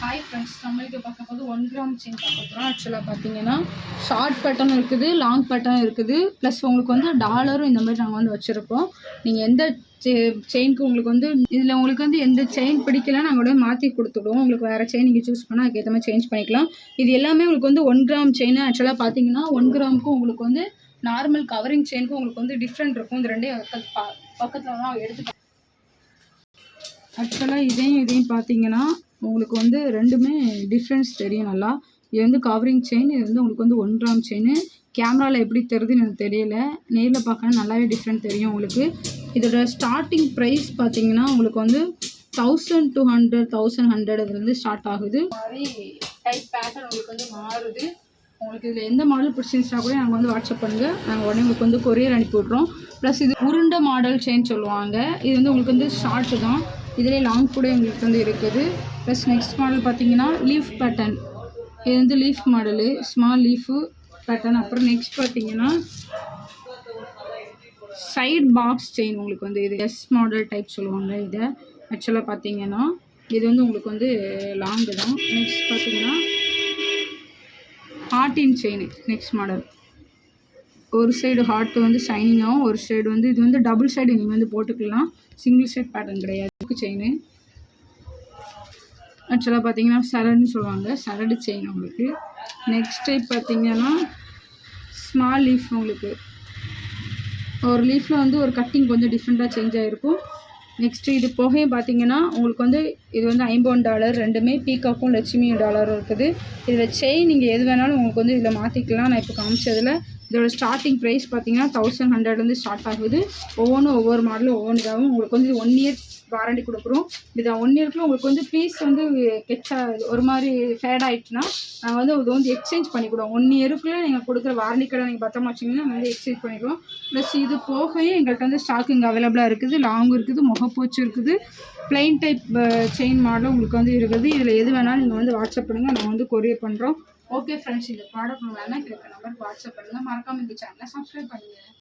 Hi friends, நம்மளுக்கு பார்க்க போது 1 கிராம் செயின் பார்க்க போகிறோம். ஆக்சுவலாக பார்த்தீங்கன்னா ஷார்ட் பேட்டர்ன் இருக்குது, லாங் பேட்டர்ன் இருக்குது. ப்ளஸ் உங்களுக்கு வந்து டாலரும் இந்த மாதிரி நாங்கள் வந்து வச்சுருக்கோம். நீங்கள் எந்த செயினுக்கு உங்களுக்கு வந்து இதில் உங்களுக்கு வந்து எந்த செயின் பிடிக்கல நாங்கள் உடனே மாற்றி கொடுத்துடுவோம். உங்களுக்கு வேறு செயின் நீங்கள் சூஸ் பண்ணால் அதுக்கேற்ற மாதிரி சேஞ்ச் பண்ணிக்கலாம். இது எல்லாமே உங்களுக்கு வந்து 1 கிராம் செயின். ஆக்சுவலாக பார்த்தீங்கன்னா 1 கிராமுக்கும் உங்களுக்கு வந்து நார்மல் கவரிங் செயினுக்கும் உங்களுக்கு வந்து டிஃப்ரெண்ட் இருக்கும். இந்த ரெண்டே பக்கத்தில் தான் எடுத்து ஆக்சுவலாக இதையும் பார்த்தீங்கன்னா உங்களுக்கு வந்து ரெண்டுமே டிஃப்ரென்ஸ் தெரியும் நல்லா. இது வந்து கவரிங் செயின், இது வந்து உங்களுக்கு வந்து 1 கிராம் செயின். கேமராவில் எப்படி தெரியுதுன்னு எனக்கு தெரியல, நேரில் பார்க்கணும் நல்லாவே டிஃப்ரெண்ட் தெரியும் உங்களுக்கு. இதோட ஸ்டார்டிங் ப்ரைஸ் பார்த்தீங்கன்னா உங்களுக்கு வந்து 1200 1100 இதுலேருந்து ஸ்டார்ட் ஆகுது. மாதிரி டைப் பேட்டர்ன் உங்களுக்கு வந்து மாறுது. உங்களுக்கு இதில் எந்த மாடல் பிடிச்சிருந்துச்சுன்னா கூட நாங்கள் வந்து வாட்ஸ்அப் பண்ணுங்கள், நாங்கள் உடனே உங்களுக்கு வந்து கொரியர் அனுப்பி விட்றோம். ப்ளஸ் இது உருண்டை மாடல் செயின் சொல்லுவாங்க. இது வந்து உங்களுக்கு வந்து ஷார்ட்டு தான், இதிலே லாங் கூட எங்களுக்கு வந்து இருக்குது. ப்ளஸ் நெக்ஸ்ட் மாடல் பார்த்தீங்கன்னா லீஃப் பேட்டர்ன். இது வந்து leaf model, small leaf pattern. அப்புறம் நெக்ஸ்ட் பார்த்தீங்கன்னா சைட் பாக்ஸ் செயின். உங்களுக்கு வந்து இது எஸ் மாடல் டைப் சொல்லுவாங்க. இதை ஆக்சுவலாக பார்த்தீங்கன்னா இது வந்து உங்களுக்கு வந்து லாங்கு தான். நெக்ஸ்ட் பார்த்தீங்கன்னா ஹார்ட்டின் செயின். நெக்ஸ்ட் மாடல் ஒரு சைடு ஹார்ட்டு வந்து ஷைனிங்காகவும், ஒரு சைடு வந்து இது வந்து டபுள் சைடு நீங்கள் வந்து போட்டுக்கலாம், சிங்கிள் சைட் பேட்டர்ன் கிடையாது செயின். ஆக்சுவலாக பார்த்தீங்கன்னா சரடுன்னு சொல்லுவாங்க, சரடு செயின் உங்களுக்கு. நெக்ஸ்ட் டைப் பார்த்தீங்கன்னா ஸ்மால் லீஃப். உங்களுக்கு ஒரு லீஃபில் வந்து ஒரு கட்டிங் கொஞ்சம் டிஃப்ரெண்ட்டாக சேஞ்ச் ஆகிருக்கும். நெக்ஸ்ட்டு இது போகையும் பார்த்தீங்கன்னா உங்களுக்கு வந்து இது வந்து $50 ரெண்டுமே பீகாக்கும் லட்சுமியும் டாலரும் இருக்குது. இதில் செயின் நீங்கள் எது வேணாலும் உங்களுக்கு வந்து இதில் மாற்றிக்கலாம். நான் இப்போ காமிச்சதில் இதோட ஸ்டார்டிங் ப்ரைஸ் பார்த்தீங்கன்னா 1100 ஸ்டார்ட் ஆகுது. ஒவ்வொரு மாடலும் ஒவ்வொன்று இதாகும். உங்களுக்கு வந்து 1 இயர் வாரண்டி கொடுக்குறோம். இது 1 இயர்க்குள்ள உங்களுக்கு வந்து பீஸ் வந்து ஒரு மாதிரி ஃபேட் ஆகிட்டுனா நாங்கள் வந்து இது வந்து எக்ஸ்சேஞ்ச் பண்ணிவிடுவோம். 1 இயருக்குள்ளே நீங்கள் கொடுக்குற வாரண்டி கடை நீங்கள் பத்திரமா வச்சிங்கன்னா நாங்கள் வந்து எக்ஸ்சேஞ்ச் பண்ணிடுவோம். ப்ளஸ் இது போகையும் எங்கள்கிட்ட வந்து ஸ்டாக் இங்கே அவைலபிளாக இருக்குது. லாங்கும் இருக்குது, முகப்பூச்சு இருக்குது, பிளெயின் டைப் செயின் மாடலும் உங்களுக்கு வந்து இருக்குது. இதில் எது வேணாலும் நீங்கள் வந்து வாட்ஸ்அப் பண்ணுங்கள், நாங்கள் வந்து கொரியர் பண்ணுறோம். ஓகே ஃப்ரெண்ட்ஸ், இந்த ப்ராடக்ட் வேணால் கேட்குற நம்பருக்கு வாட்ஸ்அப் பண்ணுங்கள். மறக்காமல் இந்த சேனலை சப்ஸ்கிரைப் பண்ணுங்கள்.